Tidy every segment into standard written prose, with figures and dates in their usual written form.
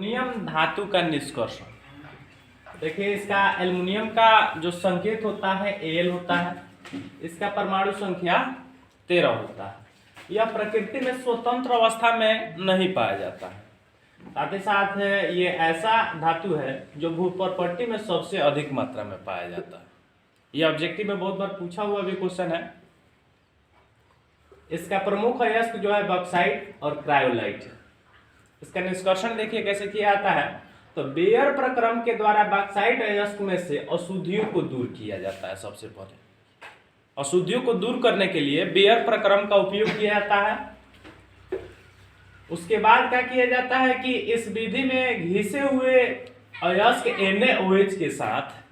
Aluminium धातु का निष्कर्षण। देखिए, इसका एल्युमिनियम का जो संकेत होता है Al होता है, इसका परमाणु संख्या 13 होता है। यह प्रकृति में स्वतंत्र अवस्था में नहीं पाया जाता है। साथ ही साथ ये ऐसा धातु है जो भूपर्पट्टी में सबसे अधिक मात्रा में पाया जाता है। यह ऑब्जेक्टिव में बहुत बार पूछा हुआ भी क्वेश्चन है। इसका प्रमुख अयस्क जो है बॉक्साइट और क्रायोलाइट है। इसका निष्कर्षण देखिए कैसे किया जाता है। तो बेयर प्रक्रम के द्वारा बॉक्साइट अयस्क में से अशुद्धियों को दूर किया जाता है। सबसे पहले अशुद्धियों को दूर करने के लिए बेयर प्रक्रम का उपयोग किया जाता है। उसके बाद क्या किया जाता है कि इस विधि में घिसे हुए अयस्क NaOH के साथ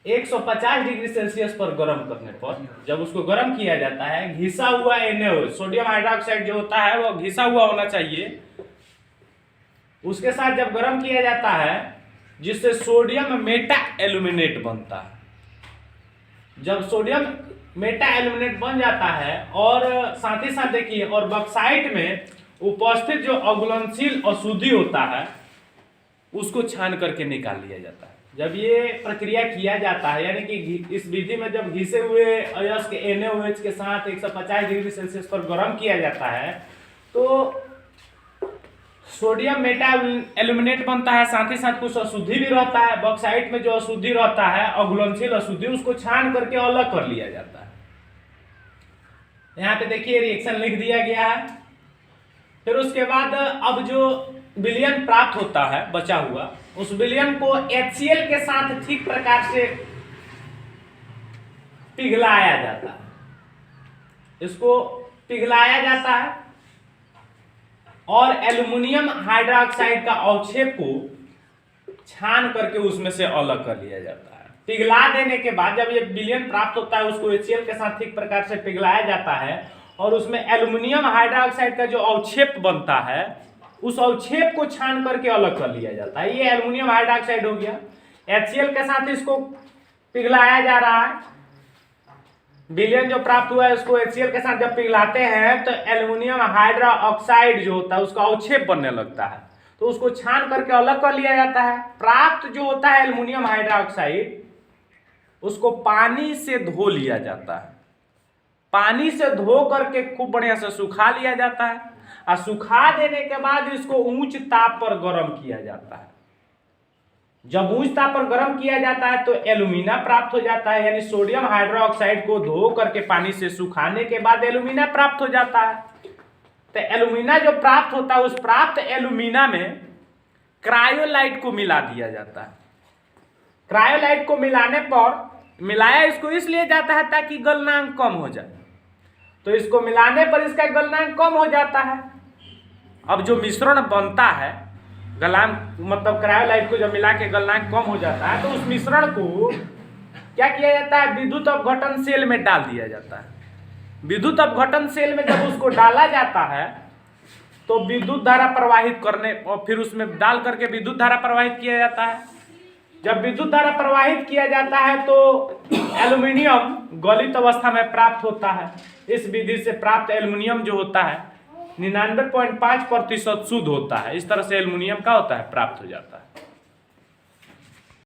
150 डिग्री सेल्सियस पर गर्म करने पर जब उसको गर्म किया जाता है, घिसा हुआ NaOH सोडियम हाइड्रोक्साइड जो होता है वो घिसा हुआ होना चाहिए। उसके साथ जब गर्म किया जाता है जिससे सोडियम मेटा एल्यूमिनेट बनता है। जब सोडियम मेटा एल्यूमिनेट बन जाता है और साथ ही साथ देखिए और बॉक्साइट में उपस्थित जो अघुलनशील अशुद्धि होता है उसको छान करके निकाल लिया जाता है। जब ये प्रक्रिया किया जाता है यानी कि इस विधि में जब घिसे हुए अयस्क NaOH के साथ 150 डिग्री सेल्सियस पर गर्म किया जाता है तो सोडियम मेटा एल्यूमिनेट बनता है। साथ ही साथ कुछ अशुद्धि भी रहता है। बॉक्साइट में जो अशुद्धि रहता है अघुलनशील अशुद्धि उसको छान करके अलग कर लिया जाता है। यहाँ पे देखिए रिएक्शन लिख दिया गया है। फिर उसके बाद अब जो विलयन प्राप्त होता है बचा हुआ, उस विलयन को HCl के साथ ठीक प्रकार से पिघलाया जाता है। इसको पिघलाया जाता है और एल्युमिनियम हाइड्रोक्साइड का अवक्षेप को छान करके उसमें से अलग कर लिया जाता है। पिघला देने के बाद जब ये विलयन प्राप्त होता है उसको HCl के साथ ठीक प्रकार से पिघलाया जाता है और उसमें एल्युमिनियम हाइड्रोक्साइड का जो अवक्षेप बनता है उस अवक्षेप को छान करके अलग कर लिया जाता है। ये एल्युमिनियम हाइड्रोक्साइड हो गया। HCl के साथ इसको पिघलाया जा रहा है। विलयन जो प्राप्त हुआ है उसको HCl के साथ जब पिघलाते हैं तो एल्युमिनियम हाइड्रोक्साइड जो होता है उसका अवक्षेप बनने लगता है, तो उसको छान करके अलग कर लिया जाता है। प्राप्त जो होता है एल्युमिनियम हाइड्रोक्साइड उसको पानी से धो लिया जाता है। पानी से धो करके खूब बढ़िया से सुखा लिया जाता है और सुखा देने के बाद इसको उच्च ताप पर गर्म किया जाता है। जब उच्च ताप पर गर्म किया जाता है तो एल्यूमिना प्राप्त हो जाता है। यानी सोडियम हाइड्रोक्साइड को धो करके पानी से सुखाने के बाद एल्यूमिना प्राप्त हो जाता है। तो एल्यूमिना जो प्राप्त होता है उस प्राप्त एल्यूमिना में क्रायोलाइट को मिला दिया जाता है। क्रायोलाइट को मिलाने पर मिलाया इसको इसलिए जाता है ताकि गलनांक कम हो जाए। तो इसको मिलाने पर इसका गलनांक कम हो जाता है। अब जो मिश्रण बनता है गलनांक मतलब क्रायोलाइट को जब मिला के गलनांक कम हो जाता है तो उस मिश्रण को क्या किया जाता है, विद्युत अपघटन सेल में डाल दिया जाता है। विद्युत अपघटन सेल में जब उसको डाला जाता है तो विद्युत धारा प्रवाहित करने और फिर उसमें डाल करके विद्युत धारा प्रवाहित किया जाता है। जब विद्युत धारा प्रवाहित किया जाता है तो एल्युमिनियम गलित अवस्था में प्राप्त होता है। इस विधि से प्राप्त एल्युमिनियम जो होता है 99.5% शुद्ध होता है। इस तरह से एल्युमिनियम का होता है प्राप्त हो जाता है।